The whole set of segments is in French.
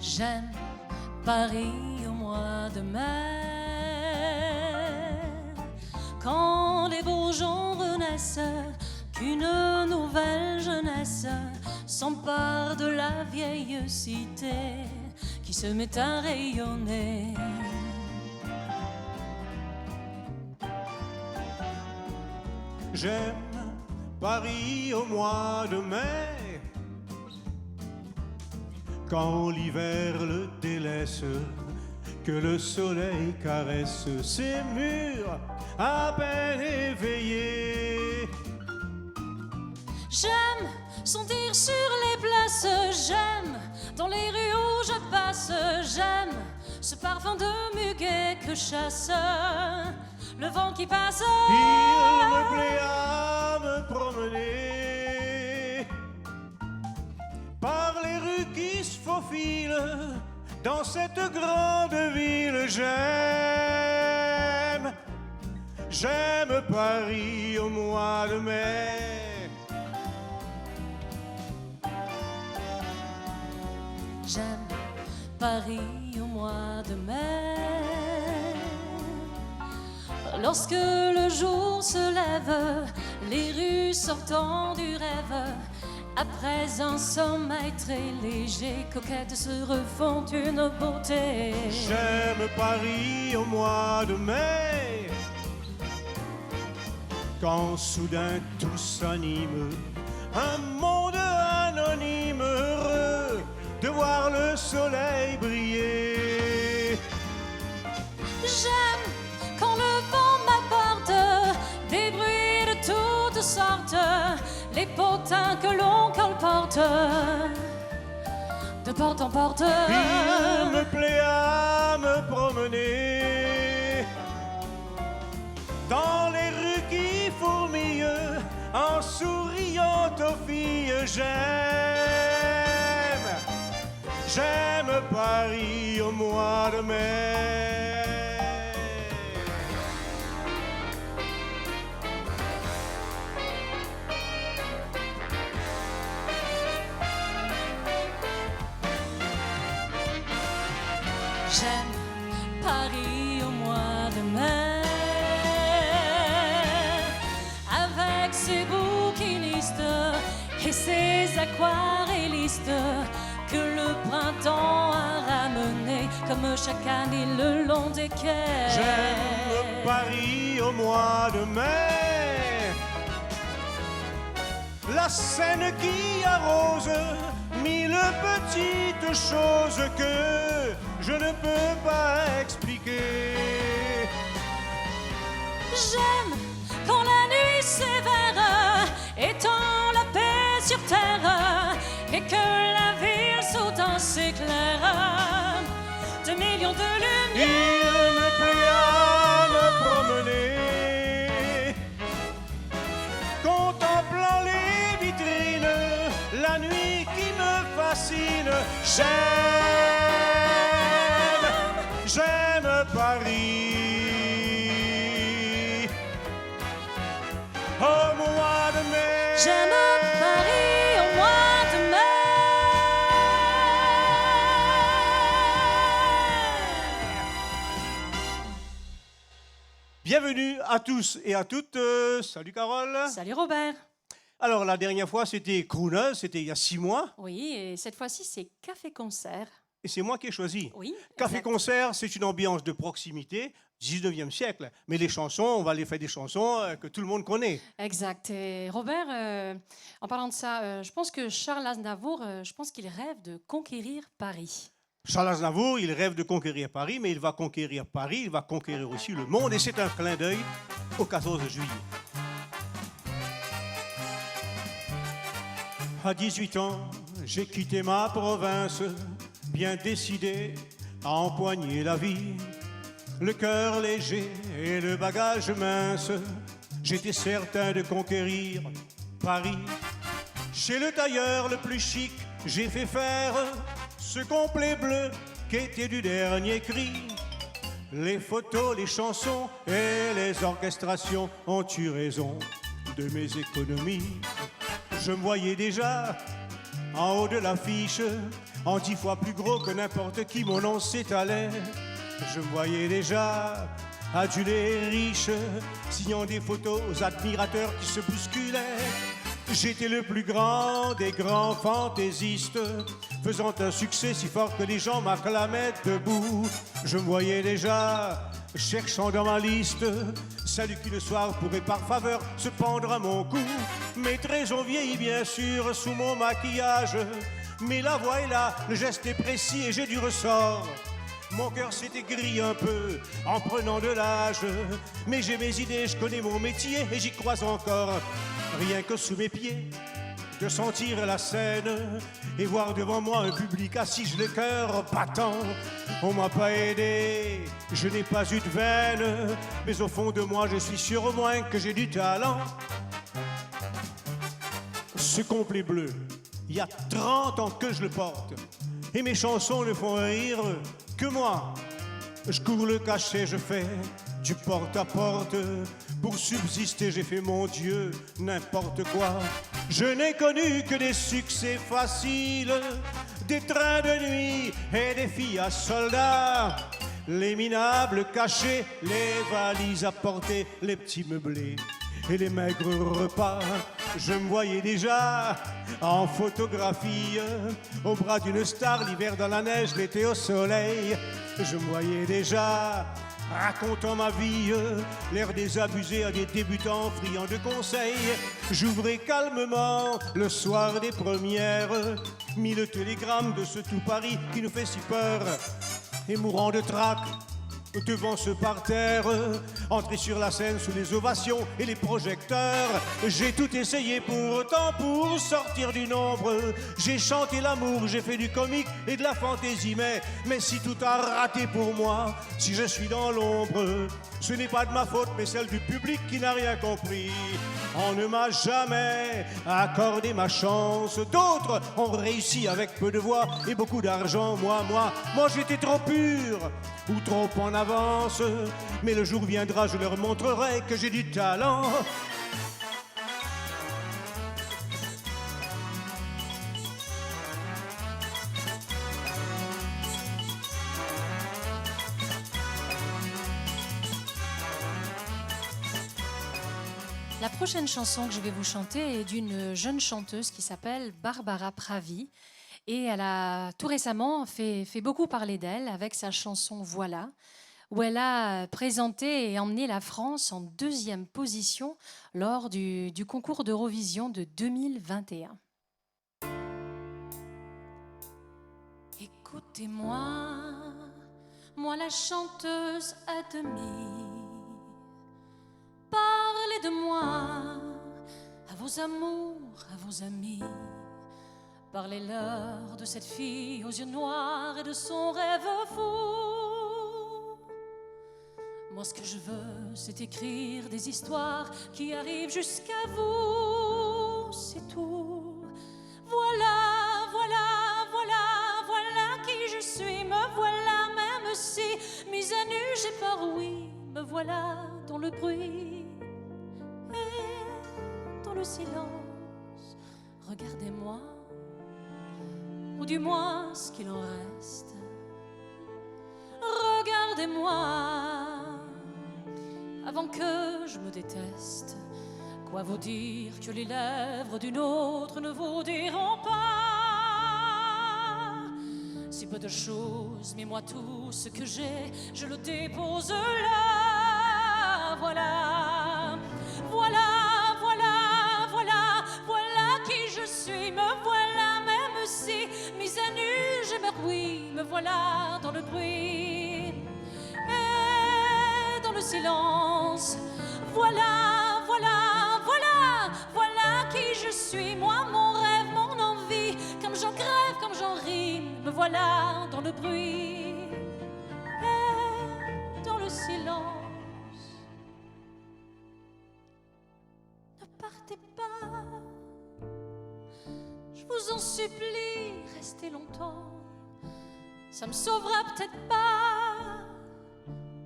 J'aime Paris au mois de mai, quand les beaux gens renaissent, qu'une nouvelle jeunesse s'empare de la vieille cité qui se met à rayonner. J'aime Paris au mois de mai, quand l'hiver le délaisse, que le soleil caresse ses murs à peine éveillés. J'aime sentir sur les places, j'aime dans les rues où je passe, j'aime ce parfum de muguet que chasse le vent qui passe. Il me plaît à me promener par les rues qui se faufilent dans cette grande ville. J'aime Paris au mois de mai. J'aime Paris au mois de mai, lorsque le jour se lève, les rues sortant du rêve, après un sommeil très léger, coquettes se refont une beauté. J'aime Paris au mois de mai, quand soudain tout s'anime, un monde anonyme heureux de voir le soleil briller. J'aime quand le vent m'apporte des bruits de toutes sortes, les potins que l'on colporte de porte en porte. Il me plaît à me promener dans les rues qui fourmillent en souriant aux filles. J'aime Paris au mois de mai. J'aime Paris au mois de mai, avec ses bouquinistes et ses aquarellistes que le printemps a ramené comme chaque année le long des quais. J'aime Paris au mois de mai, la Seine qui arrose mille petites choses que je ne peux pas expliquer. J'aime quand la nuit sévère étend la paix sur terre et que la ville saute en s'éclaire de millions de lumières. Il me plaît à me promener, contemplant les vitrines, la nuit qui me fascine. J'aime Paris au mois de mai. J'aime Paris au mois de mai. Bienvenue à tous et à toutes. Salut Carole. Salut Robert. Alors la dernière fois c'était Crooner, c'était il y a 6 mois. Oui, et cette fois-ci c'est café-concert. Et c'est moi qui ai choisi. Oui. Café-concert, c'est une ambiance de proximité, 19e siècle. Mais les chansons, on va les faire des chansons que tout le monde connaît. Exact. Et Robert, en parlant de ça, je pense que Charles Aznavour, je pense qu'il rêve de conquérir Paris. Charles Aznavour, il rêve de conquérir Paris, mais il va conquérir Paris, il va conquérir aussi le monde. Et c'est un clin d'œil au 14 juillet. À 18 ans, j'ai quitté ma province, bien décidé à empoigner la vie. Le cœur léger et le bagage mince, j'étais certain de conquérir Paris. Chez le tailleur le plus chic, j'ai fait faire ce complet bleu qui était du dernier cri. Les photos, les chansons et les orchestrations ont eu raison de mes économies. Je me voyais déjà en haut de l'affiche en 10 fois plus gros que n'importe qui, mon nom s'étalait. Je me voyais déjà adulé, riche, signant des photos aux admirateurs qui se bousculaient. J'étais le plus grand des grands fantaisistes, faisant un succès si fort que les gens m'acclamaient debout. Je me voyais déjà cherchant dans ma liste celui qui le soir pourrait par faveur se pendre à mon cou. Mes traits ont vieilli bien sûr sous mon maquillage, mais la voix est là, le geste est précis et j'ai du ressort. Mon cœur s'est aigri un peu en prenant de l'âge, mais j'ai mes idées, je connais mon métier et j'y crois encore. Rien que sous mes pieds, de sentir la scène et voir devant moi un public assis, j'ai le cœur battant. On m'a pas aidé, je n'ai pas eu de veine, mais au fond de moi, je suis sûr au moins que j'ai du talent. Ce complet bleu, il y a 30 ans que je le porte, et mes chansons ne font rire que moi. Je cours le cachet, je fais du porte-à-porte. Pour subsister, j'ai fait, mon Dieu, n'importe quoi. Je n'ai connu que des succès faciles, des trains de nuit et des filles à soldats, les minables cachés, les valises à porter, les petits meublés et les maigres repas. Je me voyais déjà en photographie, au bras d'une star, l'hiver dans la neige, l'été au soleil. Je me voyais déjà racontant ma vie, l'air désabusé à des débutants friands de conseils. J'ouvrais calmement le soir des premières 1000 télégrammes de ce tout Paris qui nous fait si peur, et mourant de trac devant ce parterre, entrer sur la scène sous les ovations et les projecteurs. J'ai tout essayé pourtant pour sortir du nombre. J'ai chanté l'amour, j'ai fait du comique et de la fantaisie, mais si tout a raté pour moi, si je suis dans l'ombre, ce n'est pas de ma faute mais celle du public qui n'a rien compris. On ne m'a jamais accordé ma chance. D'autres ont réussi avec peu de voix et beaucoup d'argent. Moi j'étais trop pur ou trop en avance, mais le jour viendra, je leur montrerai que j'ai du talent. La prochaine chanson que je vais vous chanter est d'une jeune chanteuse qui s'appelle Barbara Pravi. Et elle a tout récemment fait beaucoup parler d'elle avec sa chanson « Voilà », où elle a présenté et emmené la France en 2e position lors du concours d'Eurovision de 2021. Écoutez-moi, moi la chanteuse à demi, parlez de moi à vos amours, à vos amis. Parlez-leur de cette fille aux yeux noirs et de son rêve fou. Moi, ce que je veux, c'est écrire des histoires qui arrivent jusqu'à vous. C'est tout. Voilà, voilà, voilà, voilà qui je suis. Me voilà, même si mise à nu, j'ai peur, oui. Me voilà dans le bruit et dans le silence. Regardez-moi, ou du moins ce qu'il en reste. Regardez-moi avant que je me déteste. Quoi vous dire que les lèvres d'une autre ne vous diront pas? Si peu de choses, mais moi tout ce que j'ai, je le dépose là. Voilà, voilà, voilà, voilà, voilà qui je suis. Me voilà, même si mise à nu, je me oui, me voilà dans le bruit et dans le silence. Voilà, voilà, voilà, voilà qui je suis. Moi, mon rêve, mon envie, comme j'en crève, comme j'en rime. Me voilà dans le bruit et dans le silence. Ne partez pas, je vous en supplie, restez longtemps. Ça me sauvera peut-être pas,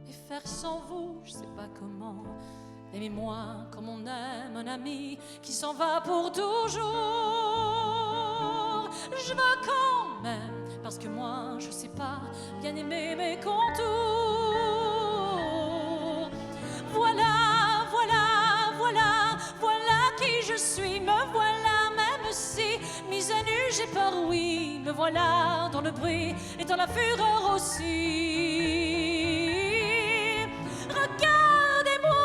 et faire sans vous, je sais pas comment. Aimez-moi comme on aime un ami qui s'en va pour toujours. Je veux quand même parce que moi je sais pas bien aimer mes contours. Voilà, voilà, voilà, voilà qui je suis, me voilà même si mise à nu j'ai peur, oui, me voilà dans le bruit et dans la fureur aussi. Regardez-moi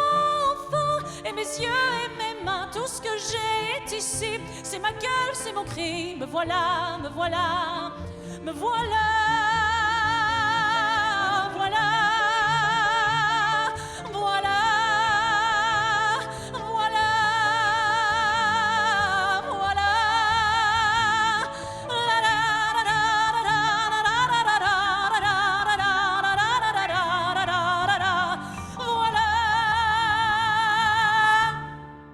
enfin, et mes yeux et mes mains, tout ce que j'ai est ici, c'est ma gueule, c'est mon cri, me voilà, me voilà, me voilà, voilà.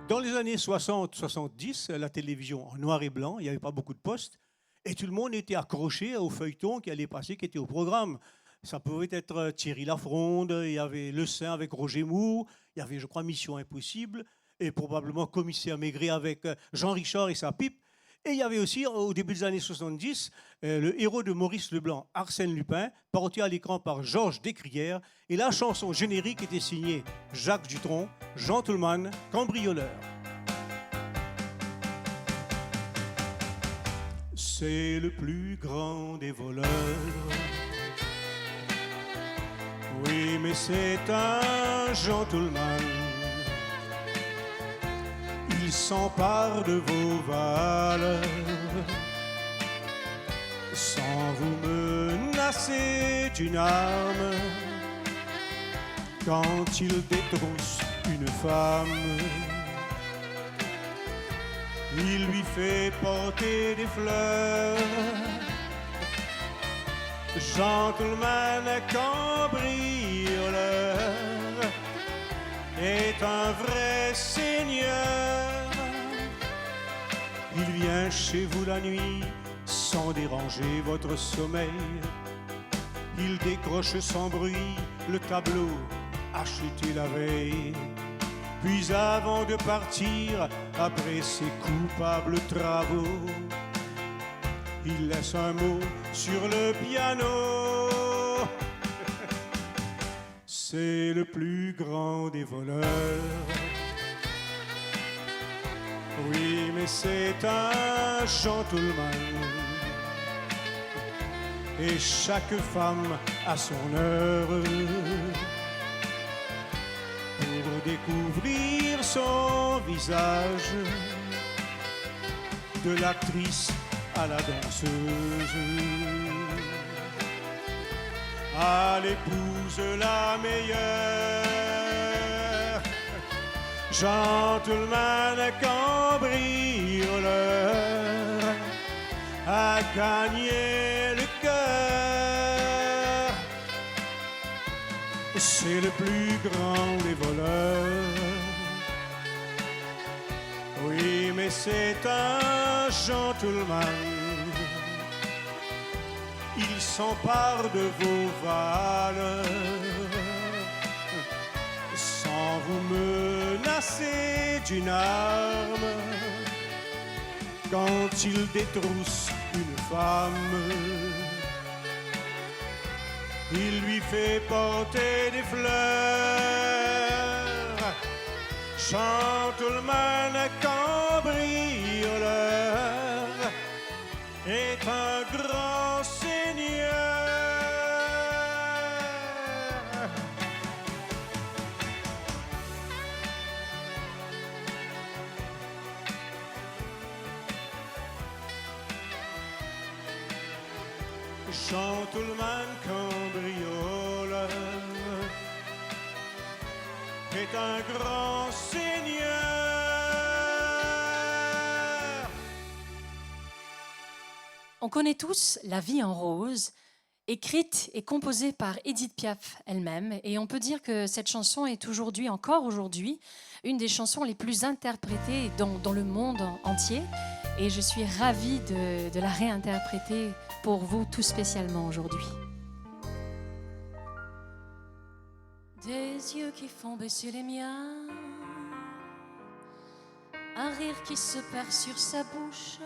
Dans les années 60-70, la télévision en noir et blanc, il n'y avait pas beaucoup de postes, et tout le monde était accroché au feuilleton qui allait passer, qui était au programme. Ça pouvait être Thierry Lafronde, il y avait Le Saint avec Roger Moore, il y avait, je crois, Mission Impossible, et probablement Commissaire Maigret avec Jean Richard et sa pipe. Et il y avait aussi, au début des années 70, le héros de Maurice Leblanc, Arsène Lupin, porté à l'écran par Georges Descrières, et la chanson générique était signée Jacques Dutronc, Gentleman, cambrioleur. C'est le plus grand des voleurs. Oui, mais c'est un gentleman. Il s'empare de vos valeurs sans vous menacer d'une arme. Quand il détrousse une femme, il lui fait porter des fleurs. Gentleman cambrioleur est un vrai seigneur. Il vient chez vous la nuit sans déranger votre sommeil. Il décroche sans bruit le tableau acheté la veille. Puis avant de partir, après ses coupables travaux, il laisse un mot sur le piano. C'est le plus grand des voleurs. Oui, mais c'est un gentleman. Et chaque femme a son heure pour découvrir son visage, de l'actrice à la danseuse, à l'épouse la meilleure. Gentleman cambrioleur a gagné le cœur. C'est le plus grand des voleurs. Oui, mais c'est un gentleman. Il s'empare de vos valeurs sans vous menacer d'une arme. Quand il détrousse une femme, il lui fait porter des fleurs. Gentleman cambrioleur est un grand seigneur. Gentleman cambrioleur est un grand seigneur. On connaît tous La vie en rose, écrite et composée par Édith Piaf elle-même. Et on peut dire que cette chanson est aujourd'hui, encore aujourd'hui, une des chansons les plus interprétées dans le monde entier. Et je suis ravie de la réinterpréter pour vous tout spécialement aujourd'hui. Des yeux qui font baisser les miens, un rire qui se perd sur sa bouche.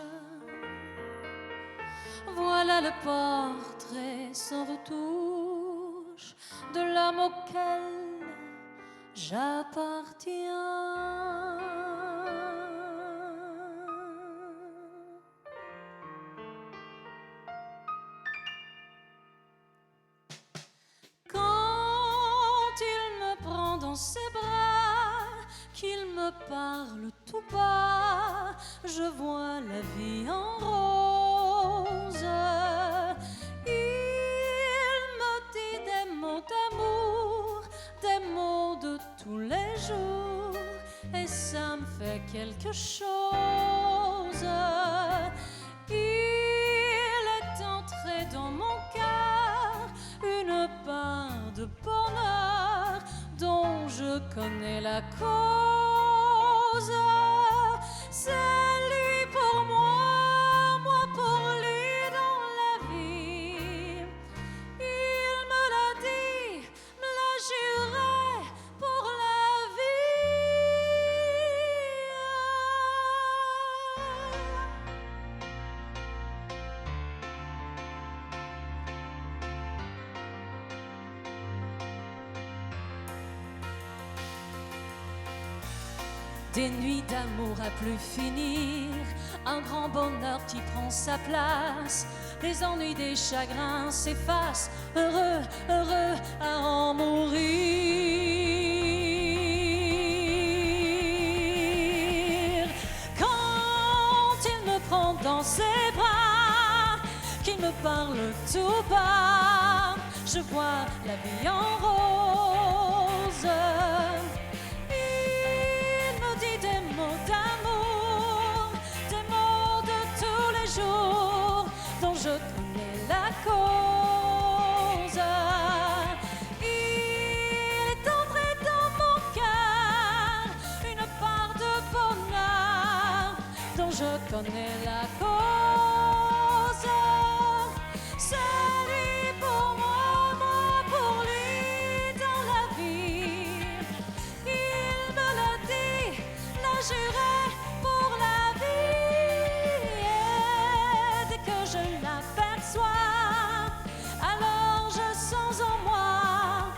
Voilà le portrait sans retouche de l'homme auquel j'appartiens. Quand il me prend dans ses bras, qu'il me parle tout bas, je vois la vie en rose. Il me dit des mots d'amour, des mots de tous les jours, et ça me fait quelque chose. Il est entré dans mon cœur une part de bonheur dont je connais la cause. C'est lui pour moi, moi pour lui dans la vie. Il me l'a dit, me l'a juré pour la Des nuits d'amour à plus finir, un grand bonheur qui prend sa place. Les ennuis des chagrins s'effacent, heureux, heureux à en mourir. Quand il me prend dans ses bras, qu'il me parle tout bas, je vois la vie en rose. Dont je connais la cause. Il est entré dans mon cœur une part de bonheur dont je connais la cause. C'est lui pour moi, moi pour lui dans la vie. Il me l'a dit, l'a juré pour la vie. Je l'aperçois, alors je sens en moi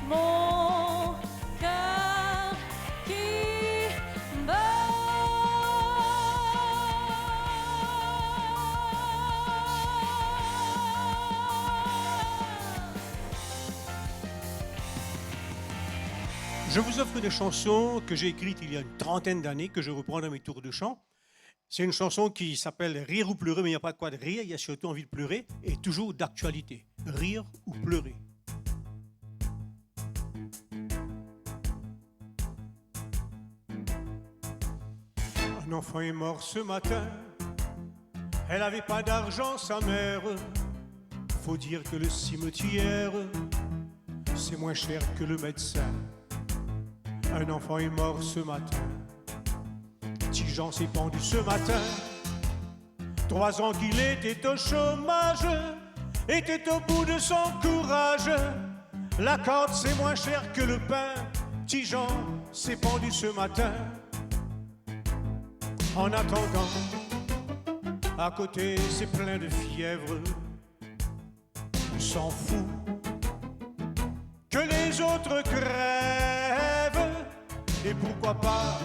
mon cœur qui bat. Je vous offre des chansons que j'ai écrites il y a une trentaine d'années, que je reprends dans mes tours de chant. C'est une chanson qui s'appelle Rire ou pleurer, mais il n'y a pas de quoi de rire, il y a surtout envie de pleurer, et toujours d'actualité. Rire ou pleurer. Un enfant est mort ce matin, elle n'avait pas d'argent, sa mère. Faut dire que le cimetière, c'est moins cher que le médecin. Un enfant est mort ce matin. Petit Jean s'est pendu ce matin. 3 ans qu'il était au chômage, était au bout de son courage. La corde c'est moins cher que le pain. Petit Jean s'est pendu ce matin. En attendant, à côté c'est plein de fièvre. Il s'en fout que les autres crèvent. Et pourquoi pas,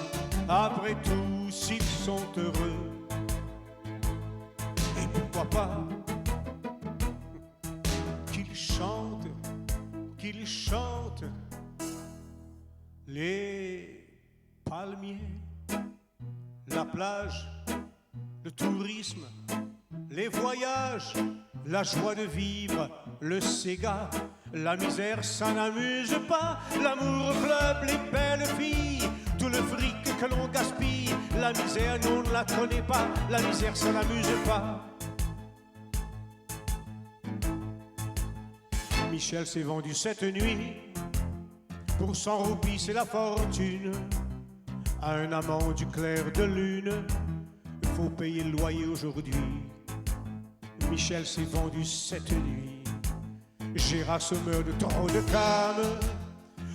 après tout, s'ils sont heureux. Et pourquoi pas qu'ils chantent les palmiers, la plage, le tourisme, les voyages, la joie de vivre, le Sega. La misère, ça n'amuse pas. L'amour club, les belles filles, tout le fric que l'on gaspille. La misère, nous, on ne la connaît pas. La misère, ça n'amuse pas. Michel s'est vendu cette nuit pour 100 roupies, c'est la fortune. À un amant du clair de lune, il faut payer le loyer aujourd'hui. Michel s'est vendu cette nuit. Gérard se meurt de trop de calme.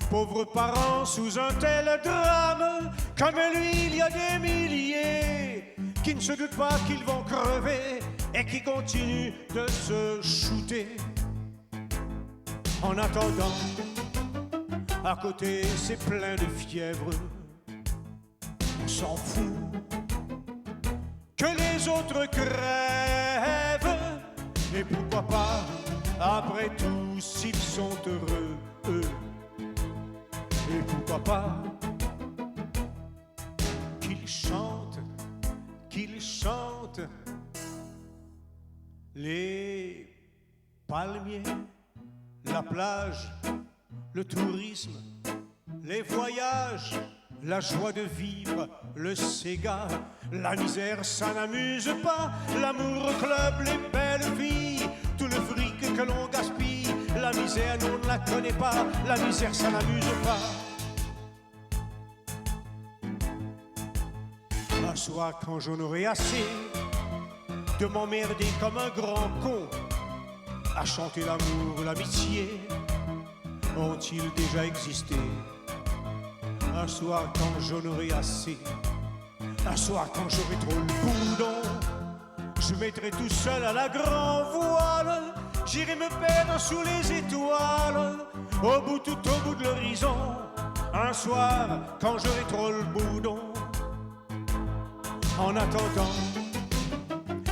Pauvres parents sous un tel drame. Comme lui, il y a des milliers qui ne se doutent pas qu'ils vont crever. et qui continue de se shooter. En attendant, à côté c'est plein de fièvre. On s'en fout que les autres crèvent. Et pourquoi pas, après tout, s'ils sont heureux, eux. Et pourquoi pas qu'ils chantent les palmiers, la plage, le tourisme, les voyages, la joie de vivre, le Sega, la misère ça n'amuse pas, l'amour au club, les belles filles, tout le fric que l'on gaspille, la misère nous on ne la connaît pas, la misère ça n'amuse pas. Un soir quand j'en aurai assez de m'emmerder comme un grand con à chanter l'amour, l'amitié, ont-ils déjà existé? Un soir quand j'en aurai assez, un soir quand j'aurai trop le boudon, je mettrai tout seul à la grand voile, j'irai me perdre sous les étoiles, tout au bout de l'horizon. Un soir quand j'aurai trop le boudon. En attendant,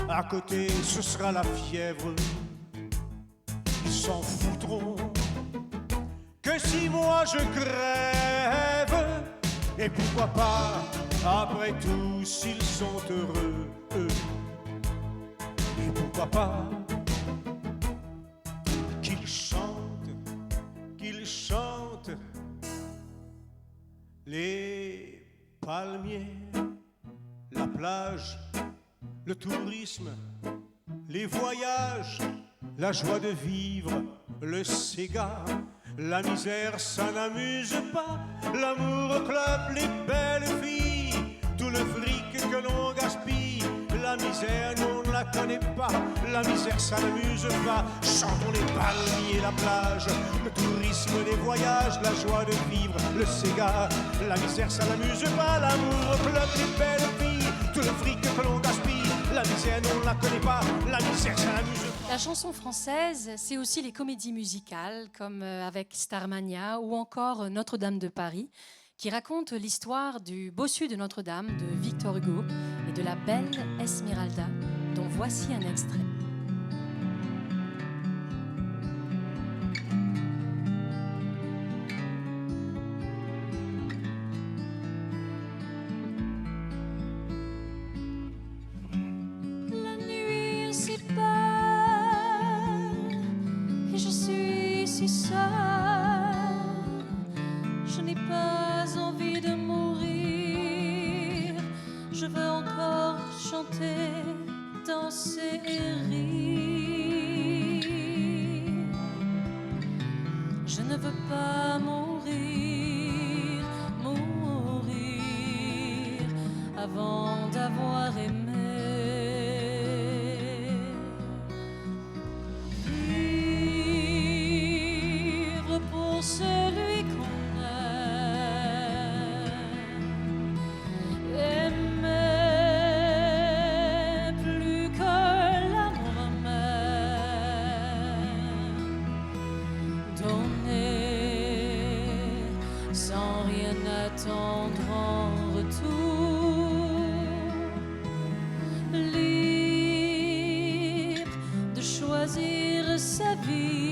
à côté ce sera la fièvre. Ils s'en foutront que si moi je crève. Et pourquoi pas, après tout, s'ils sont heureux, eux. Et pourquoi pas qu'ils chantent les palmiers, la plage, le tourisme, les voyages, la joie de vivre, le Sega, la misère ça n'amuse pas, l'amour au club, les belles filles, tout le fric que l'on gaspille, la misère nous on ne la connaît pas, la misère ça n'amuse pas, chantons les palmiers, la plage, le tourisme, les voyages, la joie de vivre, le Sega, la misère ça n'amuse pas, l'amour au club, les belles filles, tout le fric que l'on gaspille, la misère nous on ne la connaît pas, la misère ça n'amuse pas. La chanson française, c'est aussi les comédies musicales, comme avec Starmania ou encore Notre-Dame de Paris, qui racontent l'histoire du bossu de Notre-Dame de Victor Hugo et de la belle Esmeralda, dont voici un extrait. Si seule, je n'ai pas envie de mourir. Je veux encore chanter, danser et rire. Je ne veux pas mourir, mourir avant d'avoir aimé. Celui qu'on aime, aimer plus que l'amour même, donner sans rien attendre en retour, libre de choisir sa vie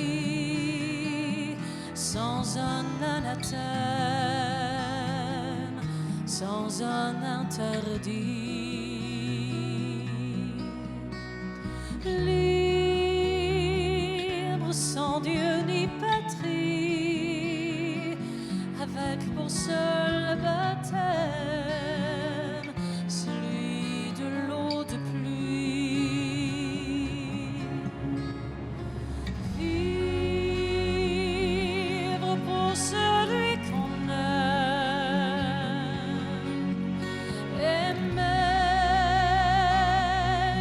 sans un anathème, sans un interdit, libre sans Dieu ni patrie, avec pour seul baptême celui de l'eau de pluie. Celui qu'on aime, aimer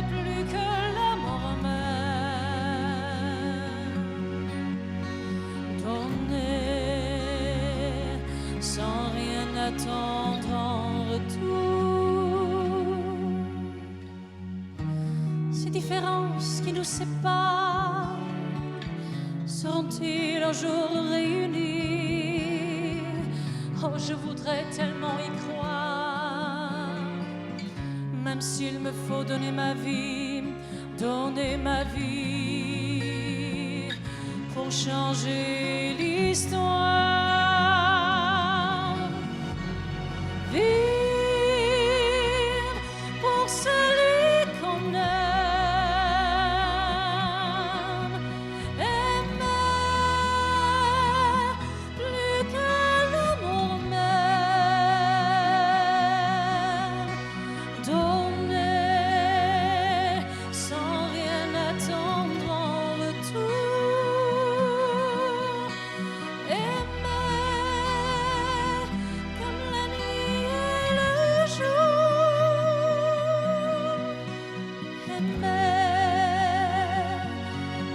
plus que l'amour même, donner sans rien attendre en retour. Si différences qui nous séparent seront-ils un jour réunis? Oh, je voudrais tellement y croire, même s'il me faut donner ma vie pour changer l'histoire. Vivre pour celui qu'on aime, aimer plus que l'amour même, donner sans rien attendre en retour, aimer comme la nuit et le jour, aimer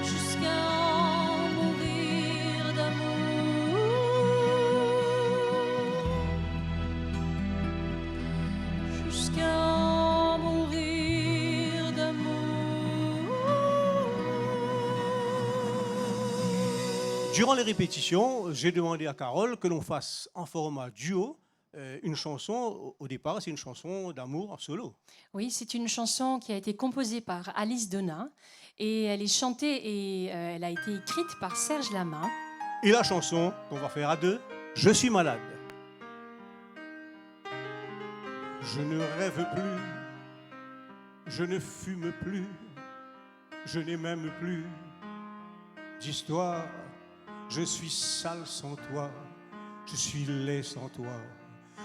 jusqu'à en mourir d'amour, jusqu'à en mourir d'amour. Durant les répétitions, j'ai demandé à Carole que l'on fasse en format duo une chanson. Au départ, c'est une chanson d'amour en solo. Oui, c'est une chanson qui a été composée par Alice Donat et elle est chantée et elle a été écrite par Serge Lama. Et la chanson qu'on va faire à deux, Je suis malade. Je ne rêve plus, je ne fume plus, je n'ai même plus d'histoire. Je suis sale sans toi, je suis laid sans toi.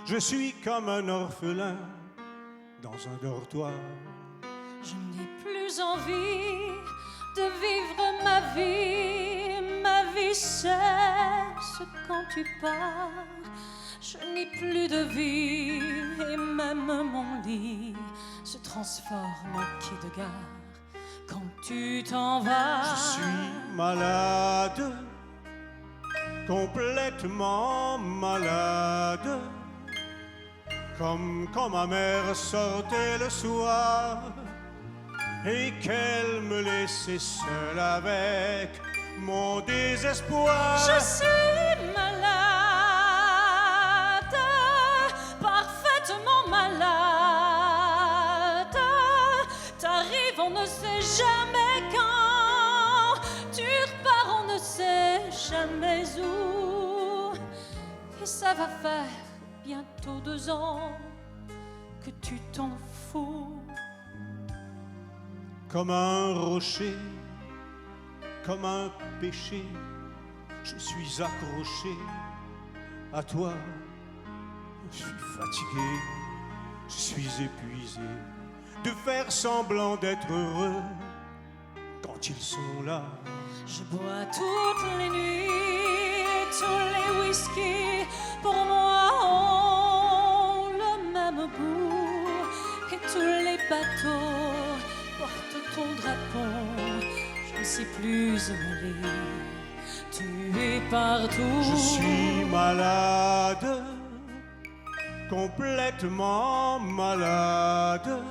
Je suis comme un orphelin dans un dortoir. Je n'ai plus envie de vivre ma vie cesse quand tu pars. Je n'ai plus de vie et même mon lit se transforme en quai de gare quand tu t'en vas. Je suis malade, complètement malade, comme quand ma mère sortait le soir et qu'elle me laissait seule avec mon désespoir. Je suis malade, parfaitement malade. T'arrives, on ne sait jamais quand. Tu repars, on ne sait jamais où. Et ça va faire bientôt 2 ans que tu t'en fous. Comme un rocher, comme un péché, je suis accroché à toi. Je suis fatigué, je suis épuisé de faire semblant d'être heureux quand ils sont là. Je bois toutes les nuits, tous les whisky, pour moi ont le même goût. Et tous les bateaux portent ton drapeau. Je ne sais plus où aller, tu es partout. Je suis malade, complètement malade.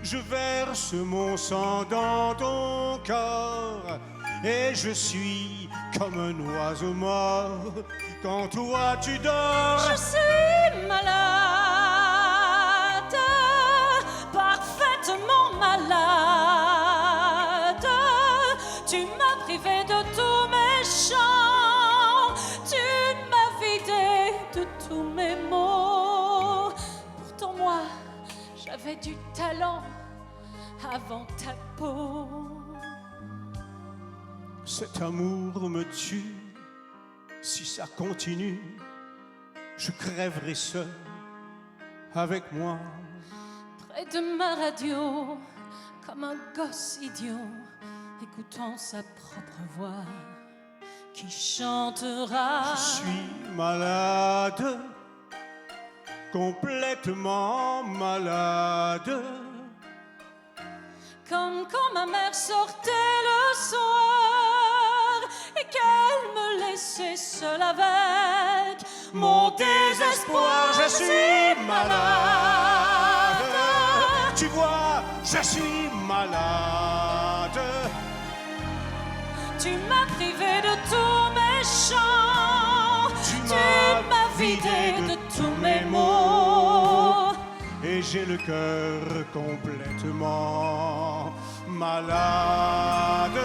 Je verse mon sang dans ton corps et je suis comme un oiseau mort quand toi tu dors. Je suis malade, parfaitement malade. Tu m'as privé de tous mes chants, tu m'as vidé de tous mes mots. Pourtant moi, j'avais du talent avant ta peau. Cet amour me tue, si ça continue, je crèverai seul avec moi. Près de ma radio, comme un gosse idiot, écoutant sa propre voix qui chantera. Je suis malade, complètement malade. Comme quand ma mère sortait le soir et qu'elle me laissait seule avec mon désespoir. Je suis malade. Tu vois, je je suis malade. Tu m'as privé de tous mes chants, tu m'as vidé de tous mes mots, et j'ai le cœur complètement malade,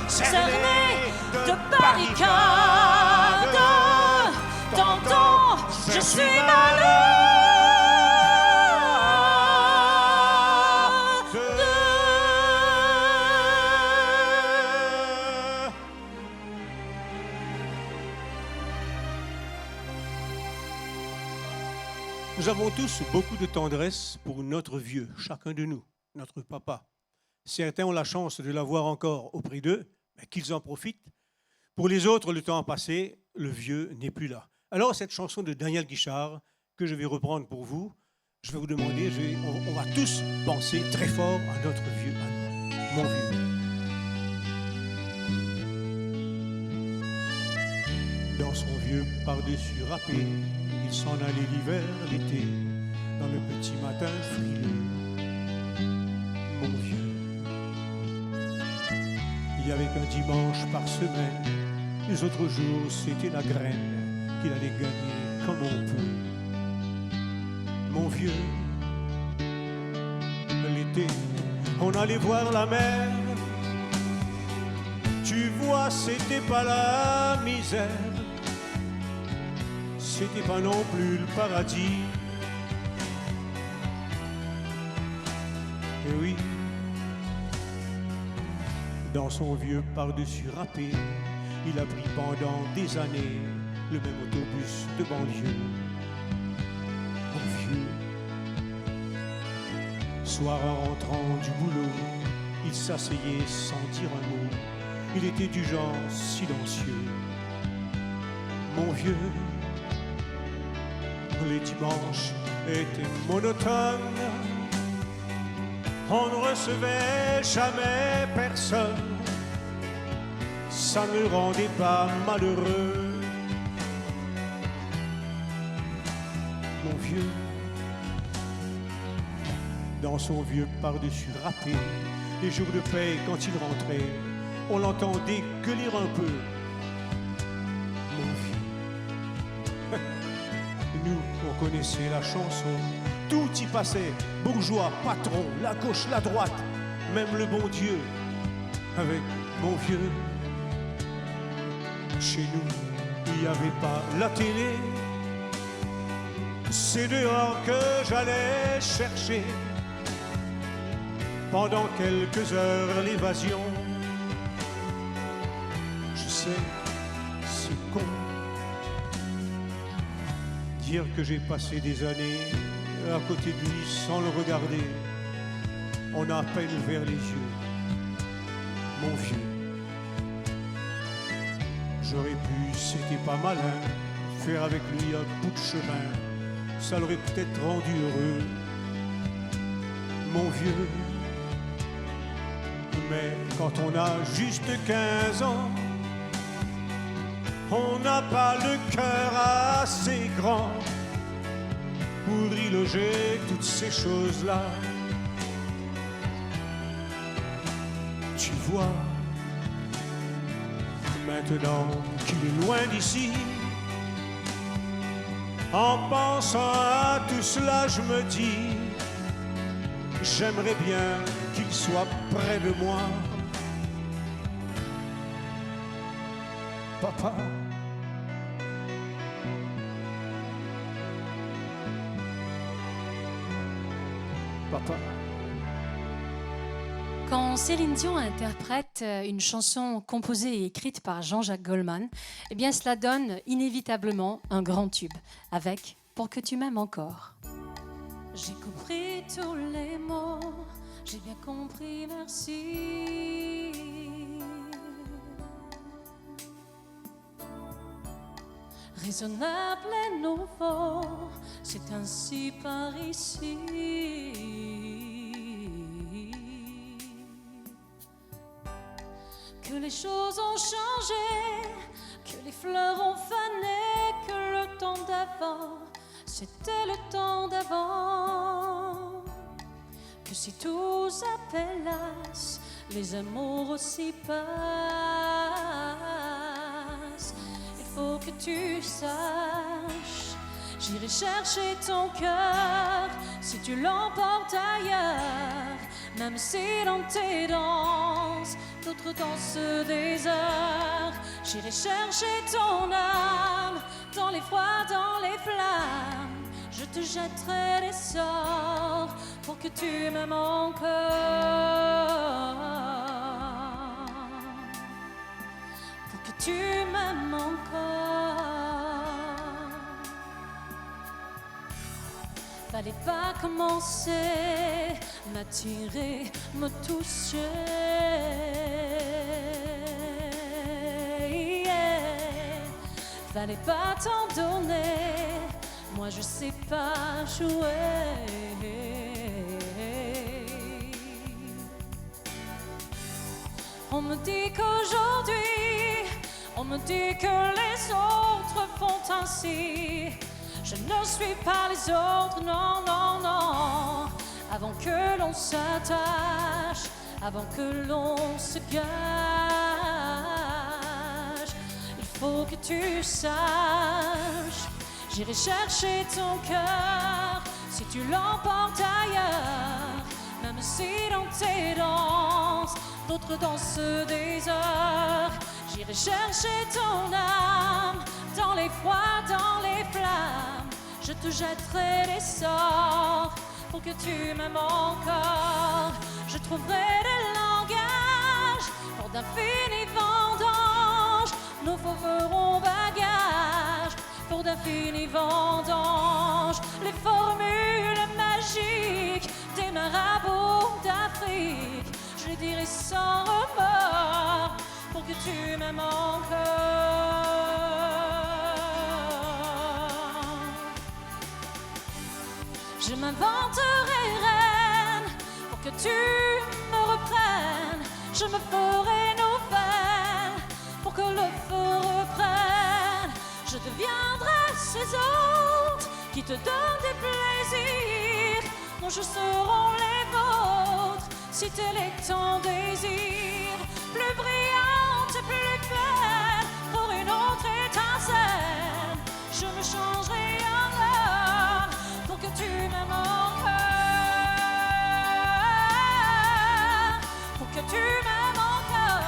cerné de barricades. T'entends, je suis malade. Nous avons tous beaucoup de tendresse pour notre vieux, chacun de nous, notre papa. Certains ont la chance de l'avoir encore auprès d'eux, mais qu'ils en profitent. Pour les autres, le temps a passé, le vieux n'est plus là. Alors, cette chanson de Daniel Guichard, que je vais reprendre pour vous, je vais vous demander, on va tous penser très fort à notre vieux, à nous, mon vieux. Dans son vieux par-dessus râpé, il s'en allait l'hiver, l'été, dans le petit matin frileux. Mon vieux, il y avait qu'un dimanche par semaine, les autres jours c'était la graine qu'il allait gagner comme on peut. Mon vieux, l'été, on allait voir la mer. Tu vois, c'était pas la misère, c'était pas non plus le paradis. Et oui, dans son vieux par-dessus râpé, il a pris pendant des années le même autobus de banlieue. Mon vieux, soir en rentrant du boulot, il s'asseyait sans dire un mot. Il était du genre silencieux. Mon vieux, les dimanches étaient monotones. On ne recevait jamais personne. Ça ne le rendait pas malheureux. Mon vieux, dans son vieux par-dessus râpé, les jours de paix, quand il rentrait, on l'entendait gueuler un peu. Mon vieux, nous, on connaissait la chanson, tout y passait, bourgeois, patron, la gauche, la droite, même le bon Dieu, avec mon vieux. Chez nous, il n'y avait pas la télé, c'est dehors que j'allais chercher, pendant quelques heures l'évasion. Je sais, c'est con, dire que j'ai passé des années à côté de lui sans le regarder. On a à peine ouvert les yeux. Mon vieux, j'aurais pu, c'était pas malin, faire avec lui un bout de chemin. Ça l'aurait peut-être rendu heureux. Mon vieux, mais quand on a juste 15 ans, on n'a pas le cœur assez grand pour y loger toutes ces choses-là. Tu vois, maintenant qu'il est loin d'ici, en pensant à tout cela, je me dis, j'aimerais bien qu'il soit près de moi. Papa, papa. Quand Céline Dion interprète une chanson composée et écrite par Jean-Jacques Goldman, eh bien cela donne inévitablement un grand tube avec « Pour que tu m'aimes encore ». J'ai compris tous les mots, j'ai bien compris, merci. Raisonnable et nouveau, c'est ainsi par ici. Que les choses ont changé, que les fleurs ont fané, que le temps d'avant, c'était le temps d'avant. Que si tous appelassent, les amours aussi passent. Il faut que tu saches, j'irai chercher ton cœur si tu l'emportes ailleurs. Même si dans tes danses, d'autres dansent des heures. J'irai chercher ton âme dans les froids, dans les flammes. Je te jetterai des sorts pour que tu m'aimes encore. Pour que tu m'aimes encore. Fallait pas commencer, m'attirer, me toucher. Fallait pas t'en donner, moi je sais pas jouer. On me dit qu'aujourd'hui, on me dit que les autres font ainsi. Je ne suis pas les autres, non, non, non. Avant que l'on s'attache, avant que l'on se gâche, il faut que tu saches, j'irai chercher ton cœur si tu l'emportes ailleurs. Même si dans tes danses, d'autres dansent des heures. J'irai chercher ton âme dans les froids, dans les flammes. Je te jetterai des sorts pour que tu m'aimes encore. Je trouverai des langages pour d'infinis vendanges. Nos faux feront bagage pour d'infinis vendanges. Les formules magiques des marabouts d'Afrique, je les dirai sans remords pour que tu m'aimes encore. Je m'inventerai reine pour que tu me reprennes. Je me ferai nouvelle pour que le feu reprenne. Je deviendrai ces autres qui te donnent des plaisirs. Mon jeu seront les vôtres si tel est ton désir. Plus brillante, plus belle pour une autre étincelle. Je me changerai en or pour que tu m'aimes encore. Pour que tu m'aimes encore.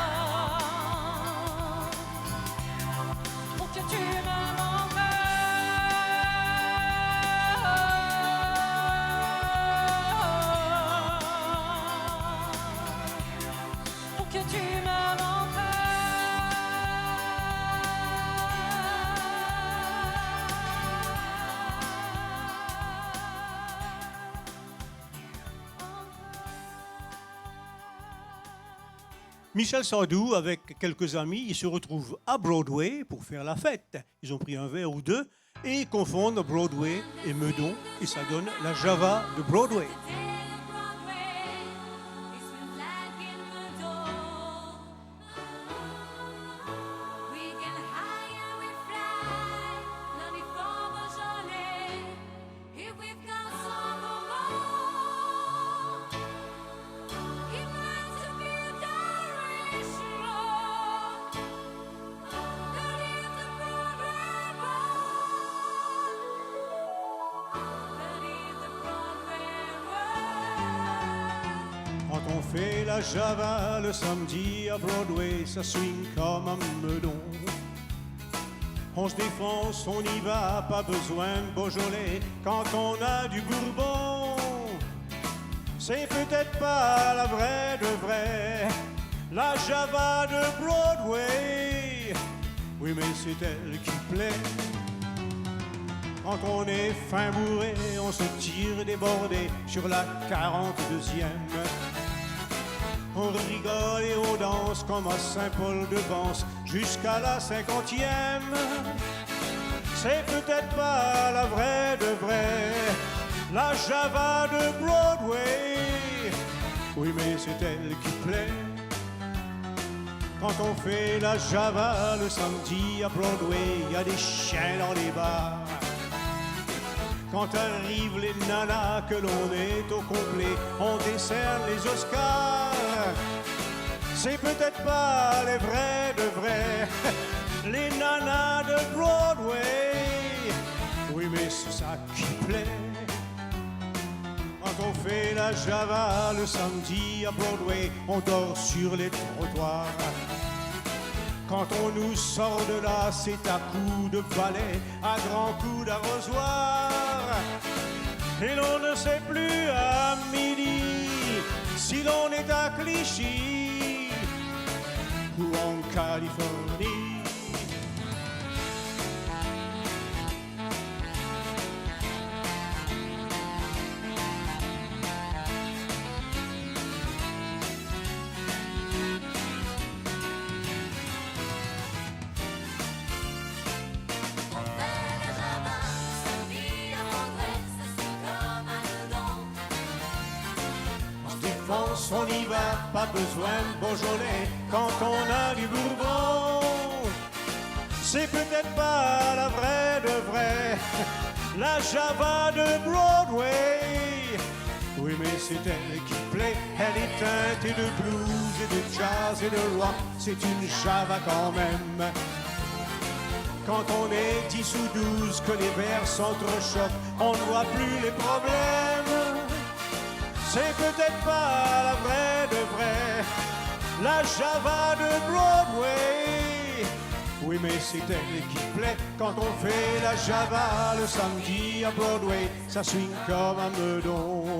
Pour que tu m'aimes encore. Pour que tu m'aimes encore. Michel Sardou, avec quelques amis, ils se retrouvent à Broadway pour faire la fête. Ils ont pris un verre ou deux et ils confondent Broadway et Meudon et ça donne la Java de Broadway. Quand on fait la Java le samedi à Broadway, ça swing comme un meudon. On se défonce, on y va, pas besoin de Beaujolais. Quand on a du Bourbon, c'est peut-être pas la vraie de vraie, la Java de Broadway. Oui, mais c'est elle qui plaît. Quand on est fin bourré, on se tire débordé sur la 42e. On rigole et on danse comme à Saint-Paul-de-Vence jusqu'à la 50e. C'est peut-être pas la vraie de vraie, la Java de Broadway. Oui, mais c'est elle qui plaît. Quand on fait la Java le samedi à Broadway, y a des chiens dans les bars. Quand arrivent les nanas, que l'on est au complet, on décerne les Oscars. C'est peut-être pas les vrais de vrais, les nanas de Broadway. Oui, mais c'est ça qui plaît. Quand on fait la Java le samedi à Broadway, on dort sur les trottoirs. Quand on nous sort de là, c'est à coups de balai, à grands coups d'arrosoir. Et l'on ne sait plus à midi si l'on est à Clichy ou en Californie. On y va, pas besoin de Beaujolais quand on a du Bourbon. C'est peut-être pas la vraie de vraie, la Java de Broadway. Oui, mais c'est elle qui plaît, elle est teintée de blues et de jazz et de rock. C'est une Java quand même. Quand on est 10 ou 12, que les vers s'entrechoquent, on ne voit plus les problèmes. C'est peut-être pas la vraie de vraie, la Java de Broadway. Oui, mais c'est elle qui plaît quand on fait la Java le samedi à Broadway. Ça swing comme un meudon.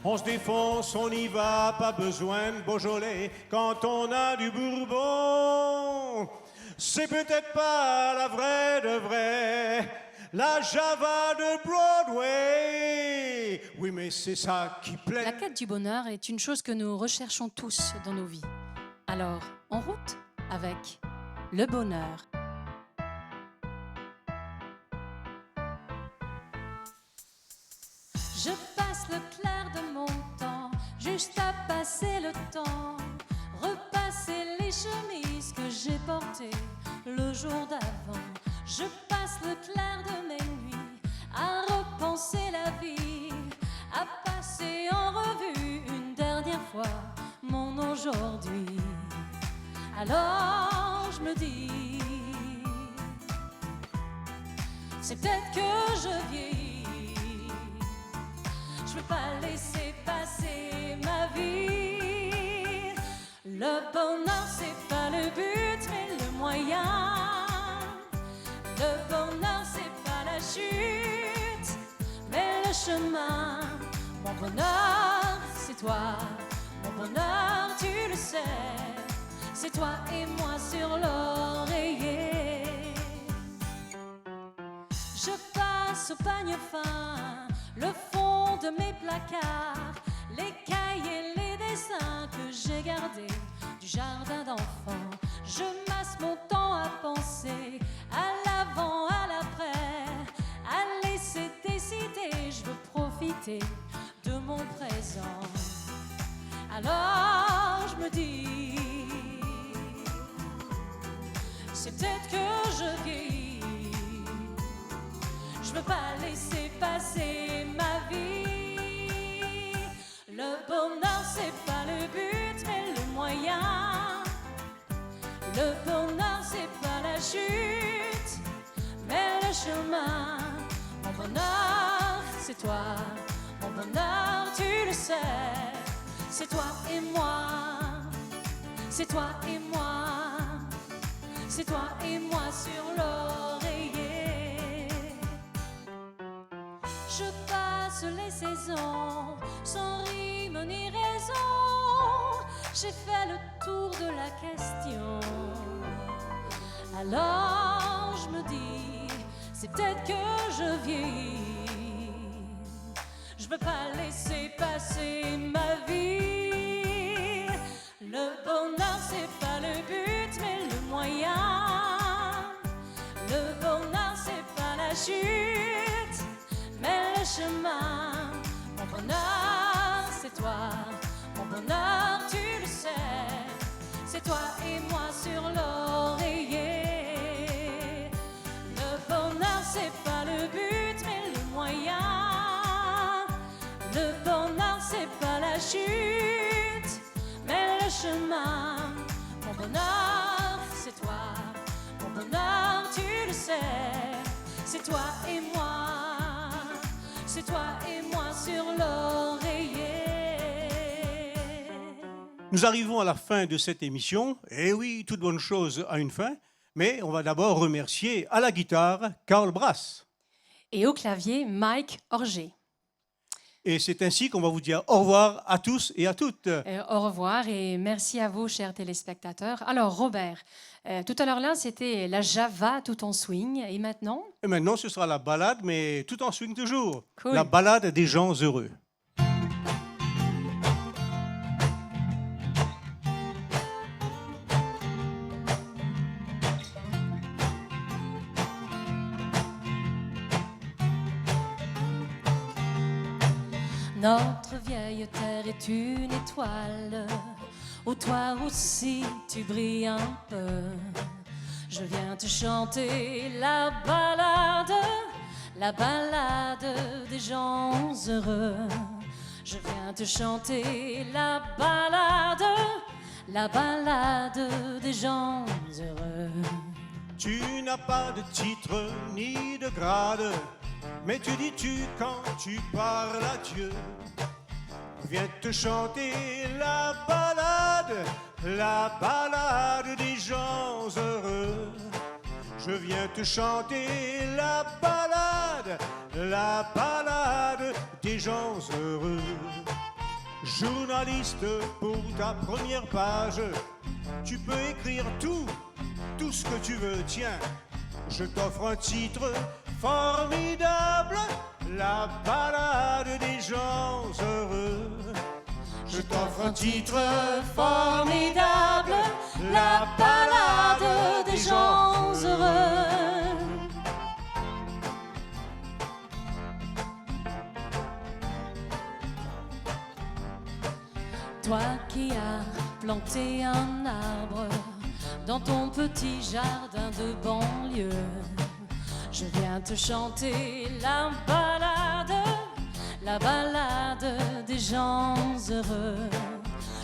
On se défonce, on y va, pas besoin de Beaujolais quand on a du Bourbon. C'est peut-être pas la vraie de vraie, la Java de Broadway. Oui, mais c'est ça qui plaît. La quête du bonheur est une chose que nous recherchons tous dans nos vies. Alors, en route avec le bonheur. Je passe le clair de mon temps, juste à passer le temps, repasser les chemises que j'ai portées le jour d'avant. Je passe le clair de mes nuits à repenser la vie, à passer en revue une dernière fois mon aujourd'hui. Alors je me dis, c'est peut-être que je vieillis. Je veux pas laisser passer ma vie. Le bonheur c'est pas le but mais le moyen. Le bonheur c'est pas la chute mais le chemin. Mon bonheur c'est toi, mon bonheur tu le sais. C'est toi et moi sur l'oreiller. Je passe au panier fin, le fond de mes placards, les cahiers, les dessins que j'ai gardés du jardin d'enfants. Je masse mon temps à penser à l'avant, à l'après, à laisser décider. Je veux profiter de mon présent. Alors je me dis, c'est peut-être que je vieillis. Je veux pas laisser passer ma vie. Le bonheur c'est pas le but mais le moyen. Le bonheur c'est pas la chute mais le chemin. Mon bonheur c'est toi, mon bonheur tu le sais. C'est toi et moi, c'est toi et moi. C'est toi et moi sur l'oreiller. Je passe les saisons sans rime ni raison. J'ai fait le tour de la question. Alors je me dis, c'est peut-être que je vieillis. Je veux pas laisser passer ma vie. Le bonheur c'est pas le but mais le moyen. Le bonheur c'est pas la chute mais le chemin. Mon bonheur c'est toi, mon bonheur tu le sais. C'est toi et moi sur l'oreiller. Le bonheur c'est pas le but mais moyen. Le bonheur, c'est pas la chute, mais le chemin. Mon bonheur, c'est toi. Mon bonheur, tu le sais. C'est toi et moi. C'est toi et moi sur l'oreiller. Nous arrivons à la fin de cette émission. Et oui, toute bonne chose a une fin. Mais on va d'abord remercier à la guitare Karl Brass. Et au clavier, Mike Orger. Et c'est ainsi qu'on va vous dire au revoir à tous et à toutes. Au revoir et merci à vous, chers téléspectateurs. Alors, Robert, tout à l'heure là, c'était la Java tout en swing. Et maintenant? Et maintenant, ce sera la balade, mais tout en swing toujours. Cool. La balade des gens heureux. Notre vieille terre est une étoile, où toi aussi tu brilles un peu. Je viens te chanter la balade des gens heureux. Je viens te chanter la balade des gens heureux. Tu n'as pas de titre ni de grade, mais tu dis-tu quand tu parles à Dieu. Viens te chanter la balade des gens heureux. Je viens te chanter la balade des gens heureux. Journaliste, pour ta première page, tu peux écrire tout ce que tu veux. Tiens, je t'offre un titre formidable, la balade des gens heureux. Je t'offre un titre formidable, la balade des gens heureux. Toi qui as planté un arbre dans ton petit jardin de banlieue, je viens te chanter la balade des gens heureux.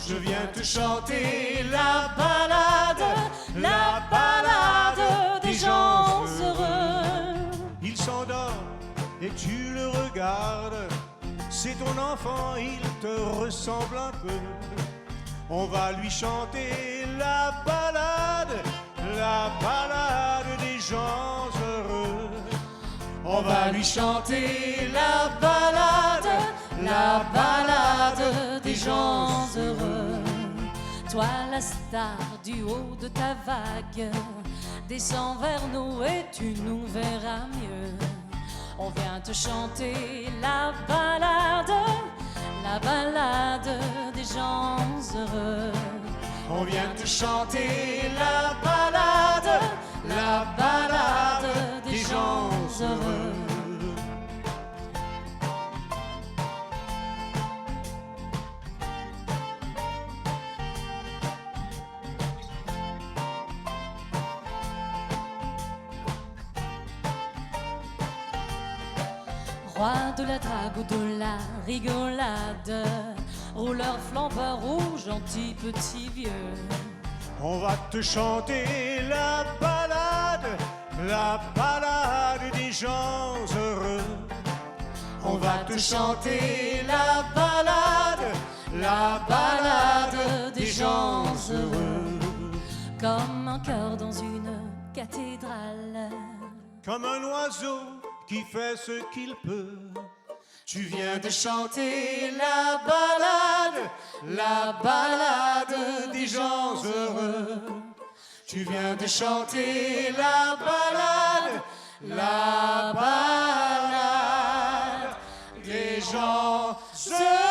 Je viens te chanter la balade des gens heureux. Il s'endort et tu le regardes, c'est ton enfant, il te ressemble un peu. On va lui chanter la balade des gens heureux. On va lui chanter la balade des gens heureux. Toi la star du haut de ta vague, descends vers nous et tu nous verras mieux. On vient te chanter la balade des gens heureux. On vient te chanter la balade des gens heureux. Roi de la drague ou de la rigolade, rouleur, flambeur ou gentil petit vieux. On va te chanter la balade des gens heureux. On va te chanter la balade des gens heureux. Comme un cœur dans une cathédrale, Comme un oiseau qui fait ce qu'il peut. Tu viens de chanter la balade des gens heureux. Tu viens de chanter la balade des gens heureux.